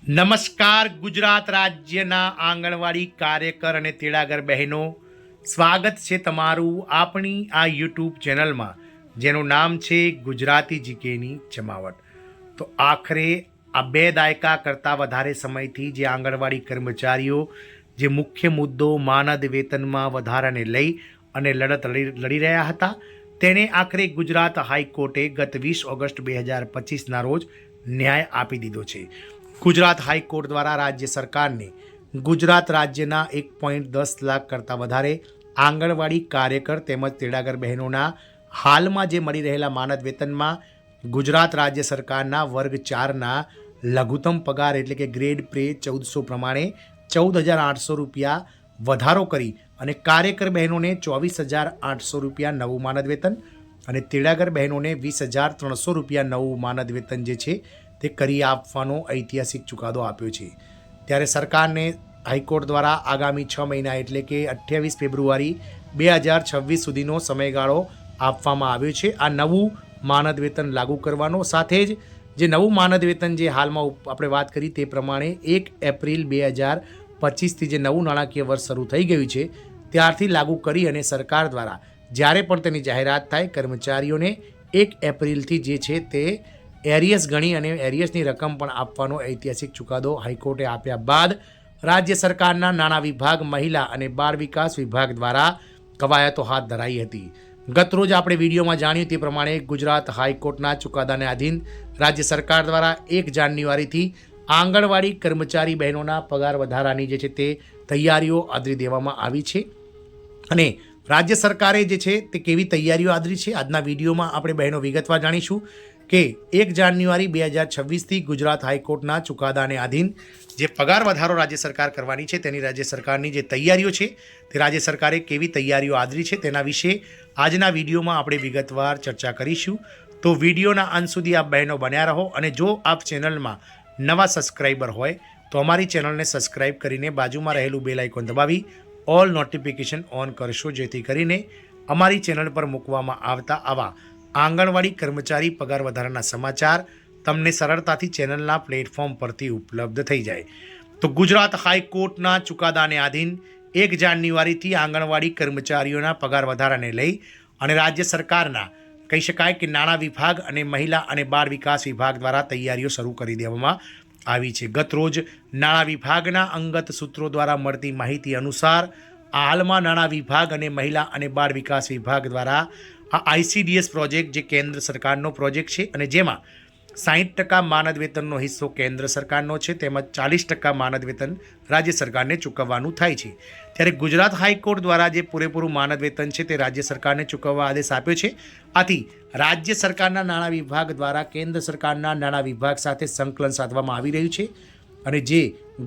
નમસ્કાર ગુજરાત રાજ્યના આંગણવાડી કાર્યકર અને તેડાગર બહેનો, સ્વાગત છે તમારું આપણી આ યુટ્યુબ ચેનલમાં જેનું નામ છે ગુજરાતી જીકેની જમાવટ। તો આખરે આ 2 દાયકા કરતાં વધારે સમયથી જે આંગણવાડી કર્મચારીઓ જે મુખ્ય મુદ્દો માનદ વેતનમાં વધારાને લઈ અને લડત લડી રહ્યા હતા તેને આખરે ગુજરાત હાઈકોર્ટે ગત 20 ઓગસ્ટ 2025ના રોજ ન્યાય આપી દીધો છે। ગુજરાત હાઈકોર્ટ દ્વારા રાજ્ય સરકારને ગુજરાત રાજ્યના 1.10 લાખ કરતાં વધારે આંગણવાડી કાર્યકર તેમજ તેડાગર બહેનોના હાલમાં જે મળી રહેલા માનદ વેતનમાં ગુજરાત રાજ્ય સરકારના વર્ગ 4ના લઘુત્તમ પગાર એટલે કે ગ્રેડ પે 1400 પ્રમાણે 14,800 રૂપિયા વધારો કરી અને કાર્યકર બહેનોને 24,800 રૂપિયા નવું માનદ વેતન અને તેડાગર બહેનોને 20,300 રૂપિયા નવું માનદ વેતન જે છે તે કરી આપવાનો ઐતિહાસિક ચુકાદો આપ્યો છે। ત્યારે સરકારને હાઈકોર્ટ દ્વારા આગામી 6 મહિના એટલે કે 28 ફેબ્રુઆરી 2026 સુધીનો સમયગાળો આપવામાં આવ્યો છે આ નવું માનદ વેતન લાગુ કરવાનો। સાથે જ જે નવું માનદ વેતન જે હાલમાં આપણે વાત કરી તે પ્રમાણે 1 એપ્રિલ 2025થી જે નવું નાણાકીય વર્ષ શરૂ થઈ ગયું છે ત્યારથી લાગુ કરી અને સરકાર દ્વારા જ્યારે પણ તેની જાહેરાત થાય કર્મચારીઓને 1 એપ્રિલથી જે છે તે એરિયસ ગણી અને એરિયસની રકમ પણ આપવાનો ઐતિહાસિક ચુકાદો હાઈકોર્ટે આપ્યા બાદ રાજ્ય સરકારના નાણાં વિભાગ, મહિલા અને બાળ વિકાસ વિભાગ દ્વારા કવાયતો હાથ ધરાઈ હતી। ગતરોજ આપણે વિડીયોમાં જાણ્યું તે પ્રમાણે ગુજરાત હાઈકોર્ટના ચુકાદાને આધીન રાજ્ય સરકાર દ્વારા 1 જાન્યુઆરીથી આંગણવાડી કર્મચારી બહેનોના પગાર વધારાની જે છે તે તૈયારીઓ આદરી દેવામાં આવી છે અને રાજ્ય સરકારે જે છે તે કેવી તૈયારીઓ આદરી છે આજના વિડીયોમાં આપણે બહેનો વિગતવાર જાણીશું કે 1 જાન્યુઆરી 2026થી ગુજરાત હાઈકોર્ટના ચુકાદાને આધીન જે પગાર વધારો રાજ્ય સરકાર કરવાની છે તેની રાજ્ય સરકારની જે તૈયારીઓ છે તે રાજ્ય સરકારે કેવી તૈયારીઓ આદરી છે તેના વિશે આજના વિડીયોમાં આપણે વિગતવાર ચર્ચા કરીશું। તો વિડીયોના અંત સુધી આપ બહેનો બન્યા રહો અને જો આપ ચેનલમાં નવા સબસ્ક્રાઈબર હોય તો અમારી ચેનલને સબસ્ક્રાઈબ કરીને બાજુમાં રહેલું બેલ આઇકોન દબાવી ઓલ નોટિફિકેશન ઓન કરશો જેથી કરીને અમારી ચેનલ પર મૂકવામાં આવતા આવા આંગણવાડી કર્મચારી પગાર વધારાના સમાચાર તમને સરળતાથી ચેનલના પ્લેટફોર્મ પરથી ઉપલબ્ધ થઈ જાય। તો ગુજરાત હાઈકોર્ટના ચુકાદાને આધીન 1 જાન્યુઆરીથી આંગણવાડી કર્મચારીઓના પગાર વધારાને લઈ અને રાજ્ય સરકારના કહી શકાય કે નાણાં વિભાગ અને મહિલા અને બાળ વિકાસ વિભાગ દ્વારા તૈયારીઓ શરૂ કરી દેવામાં આવી છે। ગતરોજ નાણાં વિભાગના અંગત સૂત્રો દ્વારા મળતી માહિતી અનુસાર હાલમાં નાણાં વિભાગ અને મહિલા અને બાળ વિકાસ વિભાગ દ્વારા આ આઈસીડીએસ પ્રોજેક્ટ જે કેન્દ્ર સરકારનો પ્રોજેક્ટ છે અને જેમાં 60% માનદ વેતનનો હિસ્સો કેન્દ્ર સરકારનો છે તેમજ 40% માનદ વેતન રાજ્ય સરકારને ચૂકવવાનું થાય છે। ત્યારે ગુજરાત હાઈકોર્ટ દ્વારા જે પૂરેપૂરું માનદ વેતન છે તે રાજ્ય સરકારને ચૂકવવા આદેશ આપ્યો છે। આથી રાજ્ય સરકારના નાણાં વિભાગ દ્વારા કેન્દ્ર સરકારના નાણાં વિભાગ સાથે સંકલન સાધવામાં આવી રહ્યું છે અને જે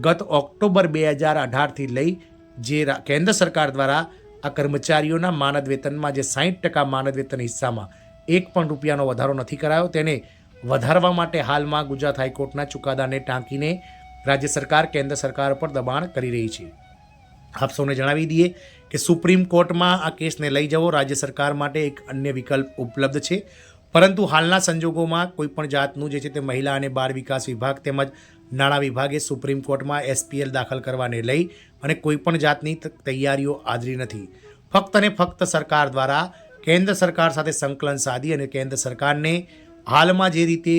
ગત ઓક્ટોબર 2018થી લઈ જે કેન્દ્ર સરકાર દ્વારા આ કર્મચારીઓના માનદ વેતનમાં જે 60% માનદ વેતન હિસ્સામાં 1 પણ રૂપિયાનો વધારો નથી કરાયો તેને વધારવા માટે હાલમાં ગુજરાત હાઈકોર્ટના ચુકાદાને ટાંકીને રાજ્ય સરકાર કેન્દ્ર સરકાર પર દબાણ કરી રહી છે। આપ સૌને જણાવી દઈએ કે સુપ્રીમ કોર્ટમાં આ કેસને લઈ જવો રાજ્ય સરકાર માટે એક અન્ય વિકલ્પ ઉપલબ્ધ છે પરંતુ હાલના સંજોગોમાં કોઈપણ જાતનું જે છે તે મહિલા અને બાળ વિકાસ વિભાગ તેમજ નાણાં વિભાગે સુપ્રીમ કોર્ટમાં એસપીએલ દાખલ કરવાને લઈ અને કોઈપણ જાતની તૈયારીઓ આદરી નથી। ફક્ત અને ફક્ત સરકાર દ્વારા કેન્દ્ર સરકાર સાથે સંકલન સાધી અને કેન્દ્ર સરકારને હાલમાં જે રીતે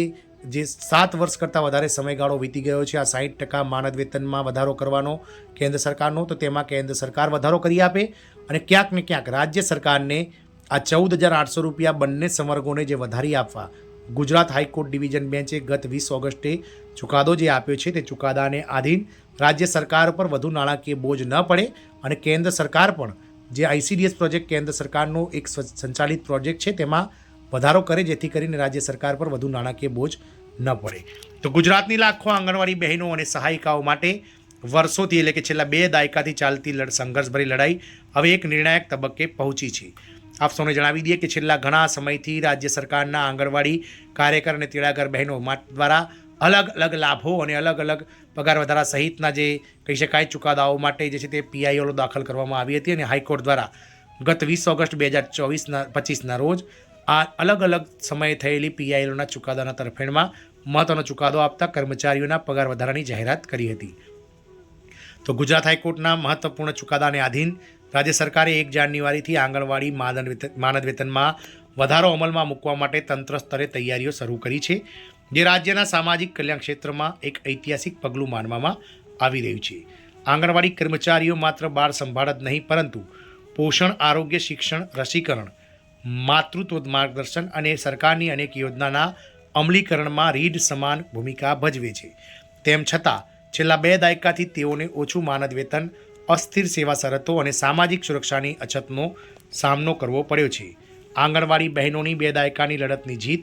જે 7 વર્ષ કરતાં વધારે સમયગાળો વીતી ગયો છે આ 60% માનદ વેતનમાં વધારો કરવાનો કેન્દ્ર સરકારનો તો તેમાં કેન્દ્ર સરકાર વધારો કરી આપે અને ક્યાંક ને ક્યાંક રાજ્ય સરકારને આ 14,800 રૂપિયા બંને સંવર્ગોને જે વધારી આપવા ગુજરાત હાઈકોર્ટ ડિવિઝન બેન્ચે ગત 20 ઓગસ્ટે ચુકાદો જે આપ્યો છે તે ચુકાદાને આધીન રાજ્ય સરકાર પર વધુ નાણાકીય બોજ ન પડે અને કેન્દ્ર સરકાર પણ જે આઈસીડીએસ પ્રોજેક્ટ કેન્દ્ર સરકારનો એક સંચાલિત પ્રોજેક્ટ છે તેમાં વધારો કરે જેથી કરીને રાજ્ય સરકાર પર વધુ નાણાકીય બોજ ન પડે। તો ગુજરાતની લાખો આંગણવાડી બહેનો અને સહાયિકાઓ માટે વર્ષોથી એટલે કે છેલ્લા 2 દાયકાથી ચાલતી સંઘર્ષભરી લડાઈ હવે એક નિર્ણાયક તબક્કે પહોંચી છે। આપ સૌને જણાવી દઈએ કે છેલ્લા ઘણા સમયથી રાજ્ય સરકારના આંગણવાડી કાર્યકર અને તેડાગર બહેનો દ્વારા અલગ અલગ લાભો અને અલગ અલગ પગાર વધારા સહિતના જે કહી શકાય ચુકાદાઓ માટે જે છે તે પીઆઈએલો દાખલ કરવામાં આવી હતી અને હાઈકોર્ટ દ્વારા ગત 20 ઓગસ્ટ 2025ના રોજ આ અલગ અલગ સમયે થયેલી પીઆઈએલના ચુકાદાના તરફેણમાં મહત્વનો ચુકાદો આપતા કર્મચારીઓના પગાર વધારાની જાહેરાત કરી હતી. તો ગુજરાત હાઈકોર્ટના મહત્વપૂર્ણ ચુકાદાને આધીન રાજ્ય સરકારે 1 જાન્યુઆરીથી આંગણવાડી માનદ વેતનમાં વધારો અમલમાં મૂકવા માટે તંત્ર સ્તરે તૈયારીઓ શરૂ કરી છે, જે રાજ્યના સામાજિક કલ્યાણ ક્ષેત્રમાં એક ઐતિહાસિક પગલું માનવામાં આવી રહ્યું છે. આંગણવાડી કર્મચારીઓ માત્ર બાળ સંભાળ જ નહીં, પરંતુ પોષણ, આરોગ્ય, શિક્ષણ, રસીકરણ, માતૃત્વ માર્ગદર્શન અને સરકારની અનેક યોજનાના અમલીકરણમાં રીઢ સમાન ભૂમિકા ભજવે છે. તેમ છતાં છેલ્લા 2 દાયકાથી તેઓને ઓછું માનદ વેતન, અસ્થિર સેવા શરતો અને સામાજિક સુરક્ષાની અછતનો સામનો કરવો પડ્યો છે. આંગણવાડી બહેનોની 2 દાયકાની લડતની જીત.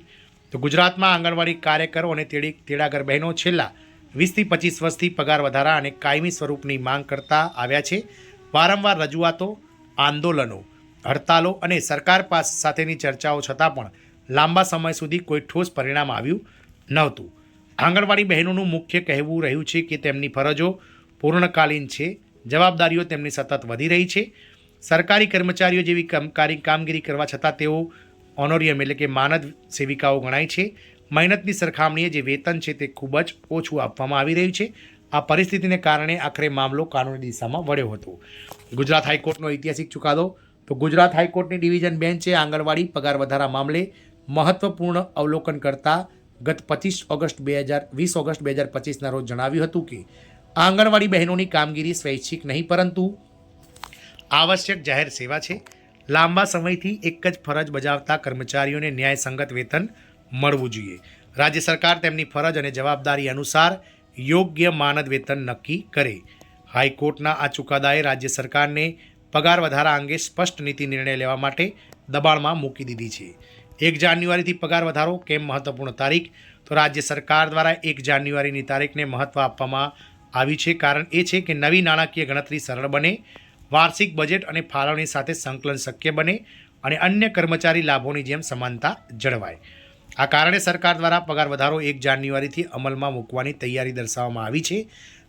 તો ગુજરાતમાં આંગણવાડી કાર્યકરો અને તેડાગર બહેનો છેલ્લા 20થી 25 વર્ષથી પગાર વધારા અને કાયમી સ્વરૂપની માંગ કરતા આવ્યા છે. વારંવાર રજૂઆતો, આંદોલનો, હડતાલો અને સરકાર સાથેની ચર્ચાઓ છતાં પણ લાંબા સમય સુધી કોઈ ઠોસ પરિણામ આવ્યું નહોતું. આંગણવાડી બહેનોનું મુખ્ય કહેવું રહ્યું છે કે તેમની ફરજો પૂર્ણકાલીન છે, જવાબદારીઓ તેમની સતત વધી રહી છે. સરકારી કર્મચારીઓ જેવી કામગીરી કરવા છતાં તેઓ ઓનોરિયમ એટલે કે માનદ સેવિકાઓ ગણાય છે. મહેનતની સરખામણીએ જે વેતન છે તે ખૂબ જ ઓછું આપવામાં આવી રહ્યું છે. આ પરિસ્થિતિને કારણે આખરે મામલો કાનૂની દિશામાં વળ્યો હતો. ગુજરાત હાઈકોર્ટનો ઐતિહાસિક ચુકાદો. તો ગુજરાત હાઈકોર્ટની ડિવિઝન બેન્ચે આંગણવાડી પગાર વધારા મામલે મહત્વપૂર્ણ અવલોકન કરતા ગત 20 ઓગસ્ટ 2025ના રોજ જણાવ્યું હતું કે આંગણવાડી બહેનોની કામગીરી સ્વૈચ્છિક નહીં, પરંતુ આવશ્યક જાહેર સેવા છે. લાંબા સમયથી એક જ ફરજ બજાવતા કર્મચારીઓને ન્યાયસંગત વેતન મળવું જોઈએ. રાજ્ય સરકાર તેમની ફરજ અને જવાબદારી અનુસાર યોગ્ય માનદ વેતન નક્કી કરે. હાઈકોર્ટના આ ચુકાદાએ રાજ્ય સરકારને પગાર વધારા અંગે સ્પષ્ટ નીતિ નિર્ણય લેવા માટે દબાણમાં મૂકી દીધી છે. 1 જાન્યુઆરીથી પગાર વધારો કેમ મહત્વપૂર્ણ તારીખ? તો રાજ્ય સરકાર દ્વારા 1 જાન્યુઆરીની તારીખને મહત્વ આપવામાં આવી છે. કારણ એ છે કે નવી નાણાકીય ગણતરી સરળ બને, વાર્ષિક બજેટ અને ફાળવણી સાથે સંકલન શક્ય બને અને અન્ય કર્મચારી લાભોની જેમ સમાનતા જળવાય. આ કારણે સરકાર દ્વારા પગાર વધારો 1 જાન્યુઆરીથી અમલમાં મૂકવાની તૈયારી દર્શાવવામાં આવી છે.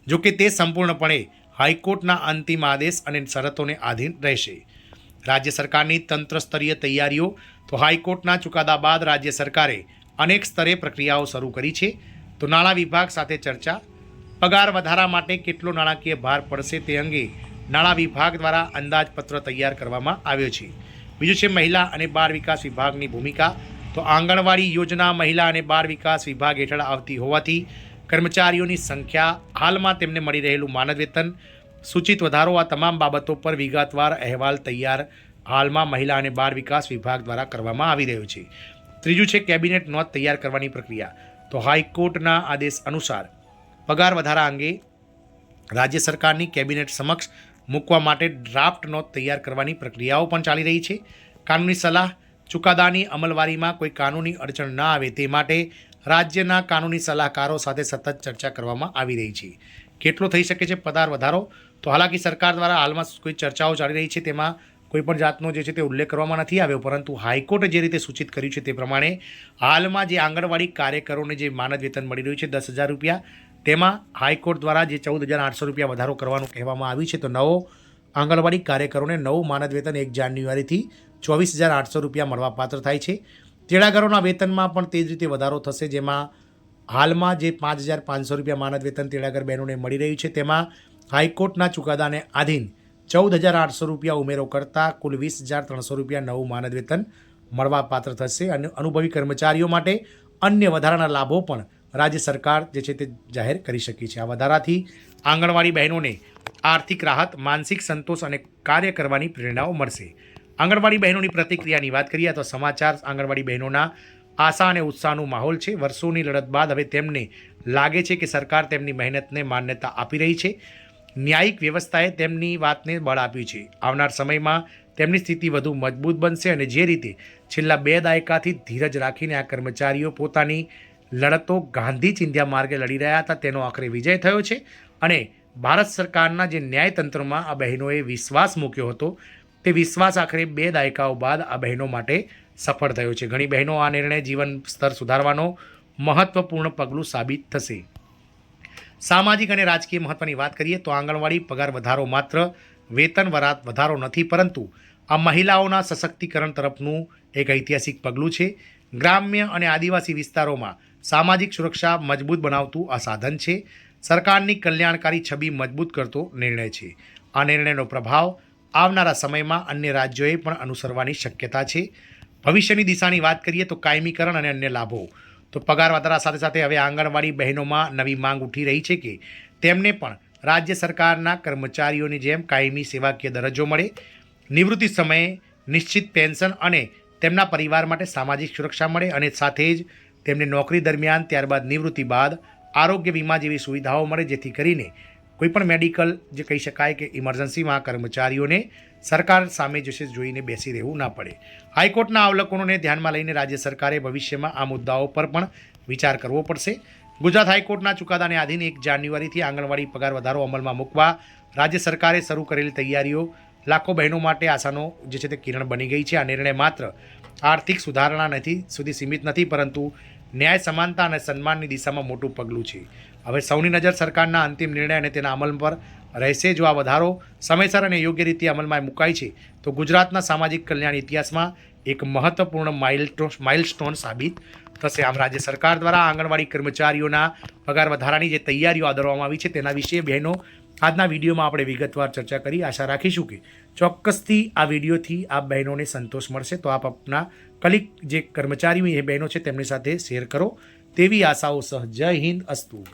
જો કે તે સંપૂર્ણપણે હાઈકોર્ટના અંતિમ આદેશ અને શરતોને આધીન રહેશે. રાજ્ય સરકારની તંત્ર સ્તરીય તૈયારીઓ. તો હાઈકોર્ટના ચુકાદા બાદ રાજ્ય સરકારે અનેક સ્તરે પ્રક્રિયાઓ શરૂ કરી છે. તો નાણાં વિભાગ સાથે ચર્ચા. પગાર વધારા માટે કેટલો નાણાકીય ભાર પડશે તે અંગે નાણાં વિભાગ દ્વારા અંદાજપત્ર તૈયાર કરવામાં આવ્યો છે. બીજું છે મહિલા અને બાળ વિકાસ વિભાગની ભૂમિકા. તો આંગણવાડી યોજના મહિલા અને બાળ વિકાસ વિભાગ હેઠળ આવતી હોવાથી કર્મચારીઓની સંખ્યા, હાલમાં તેમને મળી રહેલું માનદ વેતન, સૂચિત વધારો, આ તમામ બાબતો પર વિગતવાર અહેવાલ તૈયાર હાલમાં મહિલા અને બાળ વિકાસ વિભાગ દ્વારા કરવામાં આવી રહ્યો છે. ત્રીજું છે કેબિનેટ નોંધ તૈયાર કરવાની પ્રક્રિયા. તો હાઈકોર્ટના આદેશ અનુસાર પગાર વધારા અંગે રાજ્ય સરકારની કેબિનેટ સમક્ષ મૂકવા માટે ડ્રાફ્ટ નોંધ તૈયાર કરવાની પ્રક્રિયાઓ પણ ચાલી રહી છે. કાનૂની સલાહ. ચુકાદાની અમલવારીમાં કોઈ કાનૂની અડચણ ન આવે તે માટે રાજ્યના કાનૂની સલાહકારો સાથે સતત ચર્ચા કરવામાં આવી રહી છે. કેટલો થઈ શકે છે પગાર વધારો? તો હાલાકી સરકાર દ્વારા હાલમાં કોઈ ચર્ચાઓ ચાલી રહી છે, તેમાં કોઈપણ જાતનો જે છે તે ઉલ્લેખ કરવામાં નથી આવ્યો, પરંતુ હાઈકોર્ટે જે રીતે સૂચિત કર્યું છે તે પ્રમાણે હાલમાં જે આંગણવાડી કાર્યકરોને જે માનદ વેતન મળી રહ્યું છે 10,000 રૂપિયા, તેમાં હાઈકોર્ટ દ્વારા જે 14,800 રૂપિયા વધારો કરવાનું કહેવામાં આવ્યું છે. તો નવો આંગણવાડી કાર્યકરોને નવું માનદ વેતન 1 જાન્યુઆરીથી 24,800 રૂપિયા મળવાપાત્ર થાય છે. તેડાગરોના વેતનમાં પણ તે જ રીતે વધારો થશે, જેમાં હાલમાં જે 5,500 રૂપિયા માનદ વેતન તેડાગર બહેનોને મળી રહ્યું છે, તેમાં હાઈકોર્ટના ચુકાદાને આધીન 14,800 રૂપિયા ઉમેરો કરતાં કુલ 20,300 રૂપિયા નવું માનદ વેતન મળવાપાત્ર થશે. અને અનુભવી કર્મચારીઓ માટે અન્ય વધારાના લાભો પણ રાજ્ય સરકાર જે છે તે જાહેર કરી શકી છે. આ વધારાથી આંગણવાડી બહેનોને આર્થિક રાહત, માનસિક સંતોષ અને કાર્ય કરવાની પ્રેરણાઓ મળશે. આંગણવાડી બહેનોની પ્રતિક્રિયાની વાત કરીએ તો સમાચાર આંગણવાડી બહેનોના આશા અને ઉત્સાહનું માહોલ છે. વર્ષોની લડત બાદ હવે તેમને લાગે છે કે સરકાર તેમની મહેનતને માન્યતા આપી રહી છે. ન્યાયિક વ્યવસ્થાએ તેમની વાતને બળ આપ્યું છે. આવનાર સમયમાં તેમની સ્થિતિ વધુ મજબૂત બનશે અને જે રીતે છેલ્લા 2 દાયકાથી ધીરજ રાખીને આ કર્મચારીઓ પોતાની લડતો ગાંધી ચિંધ્યા માર્ગે લડી રહ્યા હતા, તેનો આખરે વિજય થયો છે. અને ભારત સરકારના જે ન્યાયતંત્રમાં આ બહેનોએ વિશ્વાસ મૂક્યો હતો, તે વિશ્વાસ આખરે 2 દાયકાઓ બાદ આ બહેનો માટે સફળ થયો છે. ઘણી બહેનો આ નિર્ણય જીવન સ્તર સુધારવાનો મહત્વપૂર્ણ પગલું સાબિત થશે. સામાજિક અને રાજકીય મહત્વની વાત કરીએ તો આંગણવાડી પગાર વધારો માત્ર વેતન વધારો નથી, પરંતુ આ મહિલાઓના સશક્તિકરણ તરફનું એક ઐતિહાસિક પગલું છે. ગ્રામ્ય અને આદિવાસી વિસ્તારોમાં સામાજિક સુરક્ષા મજબૂત બનાવતું આ સાધન છે. સરકારની કલ્યાણકારી છબી મજબૂત કરતો નિર્ણય છે. આ નિર્ણયનો પ્રભાવ આવનારા સમયમાં અન્ય રાજ્યોએ પણ અનુસરવાની શક્યતા છે. ભવિષ્યની દિશાની વાત કરીએ તો કાયમીકરણ અને અન્ય લાભો. તો પગાર વધારા સાથે સાથે હવે આંગણવાડી બહેનોમાં નવી માંગ ઉઠી રહી છે કે તેમને પણ રાજ્ય સરકારના કર્મચારીઓની જેમ કાયમી સેવાકીય દરજ્જો મળે, નિવૃત્તિ સમયે નિશ્ચિત પેન્શન અને તેમના પરિવાર માટે સામાજિક સુરક્ષા મળે અને સાથે જ તેમને નોકરી દરમિયાન ત્યારબાદ નિવૃત્તિ બાદ આરોગ્ય વીમા જેવી સુવિધાઓ મળે, જેથી કરીને કોઈપણ મેડિકલ જે કહી શકાય કે ઇમરજન્સીમાં કર્મચારીઓને સરકાર સામે જોઈને બેસી રહેવું ના પડે. હાઈકોર્ટના અવલોકનોને ધ્યાનમાં લઈને રાજ્ય સરકારે ભવિષ્યમાં આ મુદ્દાઓ પર પણ વિચાર કરવો પડશે. ગુજરાત હાઈકોર્ટના ચુકાદાને આધીન 1 જાન્યુઆરીથી આંગણવાડી પગાર વધારો અમલમાં મૂકવા રાજ્ય સરકારે શરૂ કરેલી તૈયારીઓ લાખો બહેનો માટે આશાનો જે છે તે કિરણ બની ગઈ છે. આ નિર્ણય માત્ર આર્થિક સુધારણા સુધી સીમિત નથી, પરંતુ ન્યાય, સમાનતા અને સન્માનની દિશામાં મોટું પગલું છે. હવે સૌની નજર સરકારના અંતિમ નિર્ણય અને તેના અમલ પર રહેશે. જો આ વધારો સમયસર અને યોગ્ય રીતે અમલમાં મુકાય છે તો ગુજરાતના સામાજિક કલ્યાણ ઇતિહાસમાં એક મહત્વપૂર્ણ માઇલસ્ટોન સાબિત થશે. આમ રાજ્ય સરકાર દ્વારા આંગણવાડી કર્મચારીઓના પગાર વધારાની જે તૈયારીઓ આદરવામાં આવી છે તેના વિશે બહેનો આજના વિડીયોમાં આપણે વિગતવાર ચર્ચા કરી. આશા રાખીશું કે ચોક્કસથી આ વિડીયોથી આ બહેનોને સંતોષ મળશે. તો આપ આપના કલીગ જે કર્મચારીઓ એ બહેનો છે તેમની સાથે શેર કરો તેવી આશાઓ સહ. જય હિન્દ. અસ્તુ.